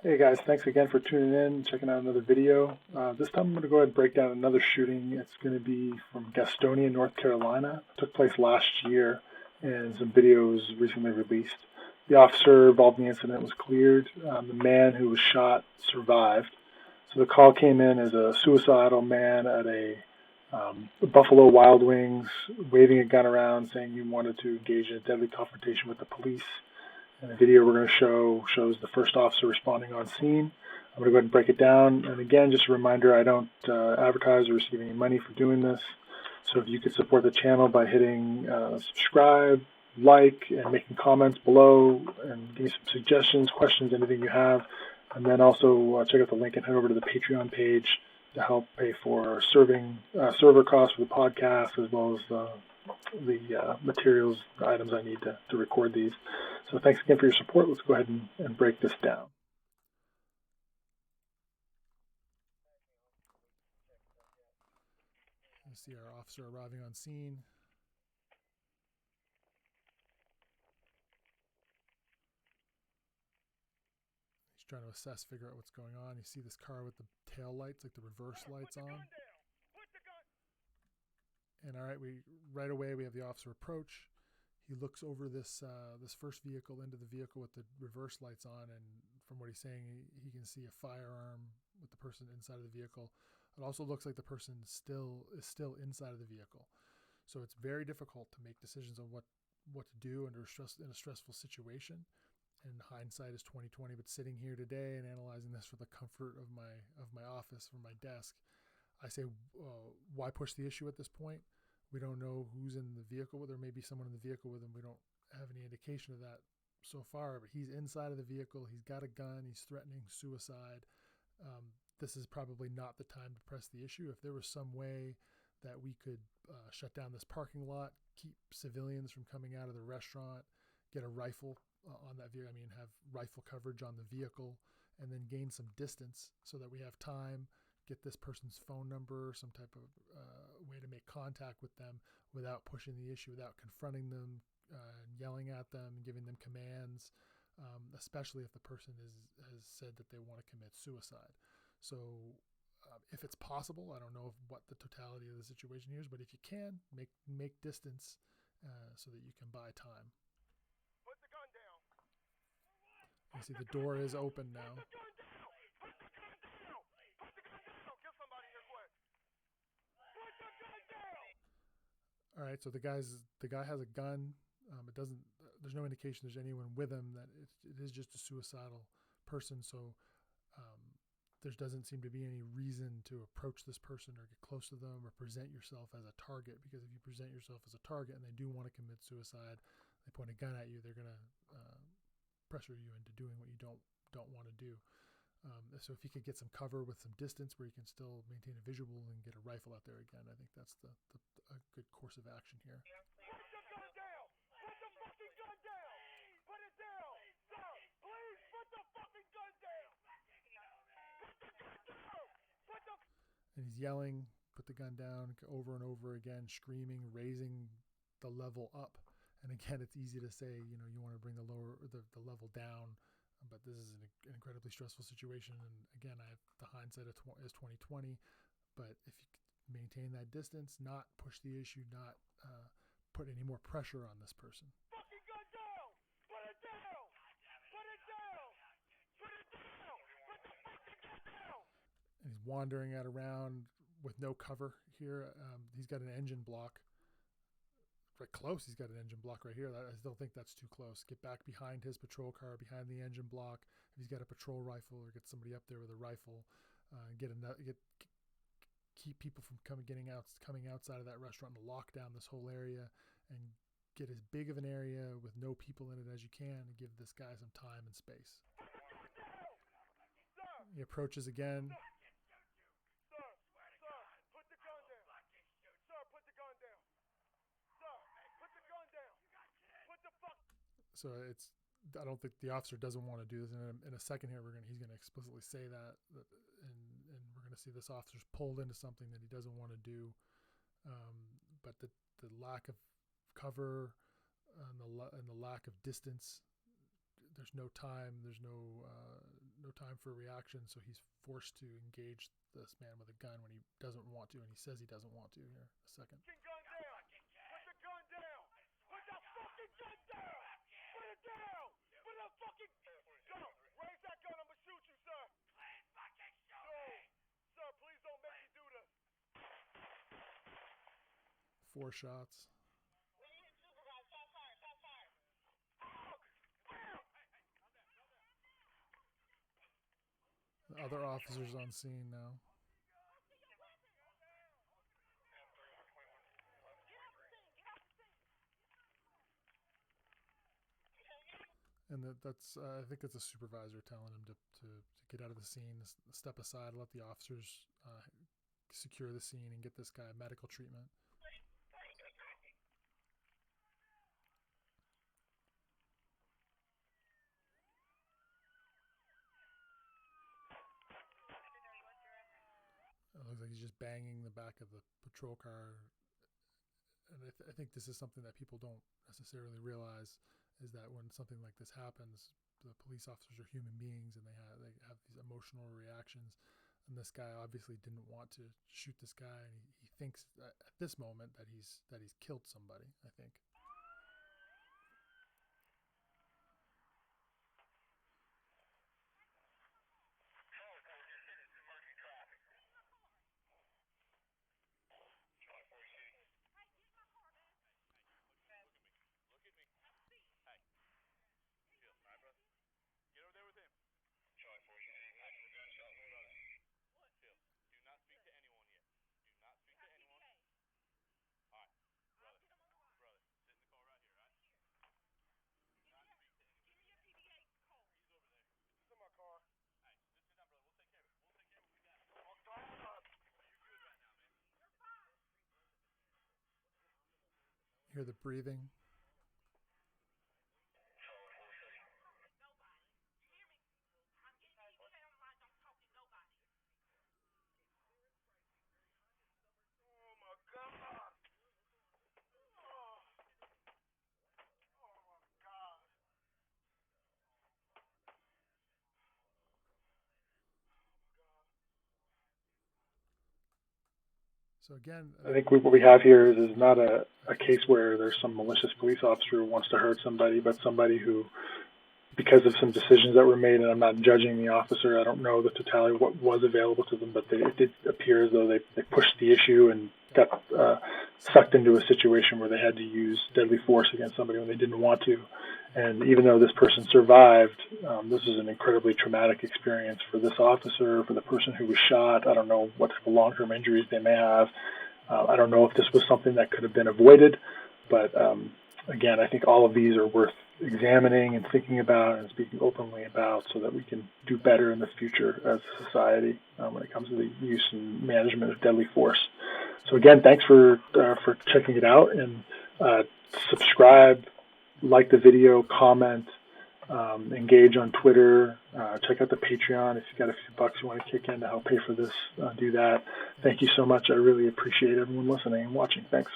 Hey guys, thanks again for tuning in, checking out another video. This time I'm going to go ahead and break down another shooting. It's going to be from Gastonia, North Carolina. It took place last year, and some videos recently released. The officer involved in the incident was cleared. The man who was shot survived. So the call came in as a suicidal man at a Buffalo Wild Wings, waving a gun around, saying he wanted to engage in a deadly confrontation with the police. And the video we're going to show shows the first officer responding on scene. I'm going to go ahead and break it down. And again, just a reminder, I don't advertise or receive any money for doing this. So if you could support the channel by hitting subscribe, like, and making comments below, and give me some suggestions, questions, anything you have. And then also check out the link and head over to the Patreon page to help pay for server costs for the podcast, as well as the materials, the items I need to record these. So thanks again for your support. Let's go ahead and break this down. You see our officer arriving on scene. He's trying to figure out what's going on. You see this car with the tail lights, like the reverse lights on. And all right, right away we have the officer approach. He looks over this first vehicle into the vehicle with the reverse lights on, and from what he's saying, he can see a firearm with the person inside of the vehicle. It also looks like the person is still inside of the vehicle. So it's very difficult to make decisions on what to do in a stressful situation. And hindsight is 2020, but sitting here today and analyzing this for the comfort of my office, from my desk, I say, why push the issue at this point? We don't know who's in the vehicle. There may be someone in the vehicle with him. We don't have any indication of that so far, but he's inside of the vehicle. He's got a gun. He's threatening suicide. This is probably not the time to press the issue. If there was some way that we could shut down this parking lot, keep civilians from coming out of the restaurant, get a rifle on that vehicle, have rifle coverage on the vehicle, and then gain some distance so that we have time, get this person's phone number, some type of way to make contact with them without pushing the issue, without confronting them, yelling at them, giving them commands, especially if the person has said that they want to commit suicide. So if it's possible, I don't know what the totality of the situation here is, but if you can, make distance so that you can buy time. Put the gun down. You see the door is open now. All right, so the guy has a gun. There's no indication there's anyone with him. That it is just a suicidal person. So there doesn't seem to be any reason to approach this person or get close to them or present yourself as a target. Because if you present yourself as a target and they do want to commit suicide, they point a gun at you, they're gonna pressure you into doing what you don't want to do. So if you could get some cover with some distance where you can still maintain a visual and get a rifle out there again, I think that's a good course of action here. Put the gun down! Put the fucking gun down! Put it down! Sir, please put the fucking gun down! Put the gun down! Put the... And he's yelling, put the gun down, over and over again, screaming, raising the level up. And again, it's easy to say, you want to bring the level down, but this is an incredibly stressful situation. And again, I have the hindsight is 2020, but if you maintain that distance, not push the issue, not put any more pressure on this person. Fucking gun down! Put it down! Put it down! Put it down! Put the fucking gun down! And he's wandering around with no cover here. He's got an engine block. Right close, he's got an engine block right here. I still think that's too close. Get back behind his patrol car, behind the engine block. If he's got a patrol rifle, or get somebody up there with a rifle, keep people from coming outside of that restaurant and lock down this whole area, and get as big of an area with no people in it as you can, and give this guy some time and space. He approaches again. So I don't think the officer doesn't want to do this. In a second here, he's going to explicitly say that, and we're going to see this officer's pulled into something that he doesn't want to do. But the lack of cover and the lack of distance, there's no time, there's no time for a reaction, so he's forced to engage this man with a gun when he doesn't want to, and he says he doesn't want to. Here, a second. Gun down. Put the gun down. Put the fucking gun down. Put it down. Put the fucking gun. Raise that gun. I'm gonna shoot you, sir. Please fucking shoot me. Sir, please don't make me do this. 4 shots. The other officers on scene now. And that's I think it's a supervisor telling him to get out of the scene, step aside, let the officers secure the scene and get this guy medical treatment. It looks like he's just banging the back of the patrol car. And I think this is something that people don't necessarily realize, is that when something like this happens, the police officers are human beings and they have these emotional reactions. And this guy obviously didn't want to shoot this guy, and he thinks that at this moment that he's killed somebody, I think. You hear the breathing. So again, I think what we have here is not a case where there's some malicious police officer who wants to hurt somebody, but somebody who, because of some decisions that were made, and I'm not judging the officer, I don't know the totality of what was available to them, but it did appear as though they pushed the issue and got sucked into a situation where they had to use deadly force against somebody when they didn't want to. And even though this person survived, this is an incredibly traumatic experience for this officer, for the person who was shot. I don't know what type of long-term injuries they may have. I don't know if this was something that could have been avoided. But again, I think all of these are worth examining and thinking about and speaking openly about, so that we can do better in the future as a society when it comes to the use and management of deadly force. So again, thanks for checking it out, and subscribe, like the video, comment, engage on Twitter, check out the Patreon. If you've got a few bucks you want to kick in to help pay for this, do that. Thank you so much. I really appreciate everyone listening and watching. Thanks.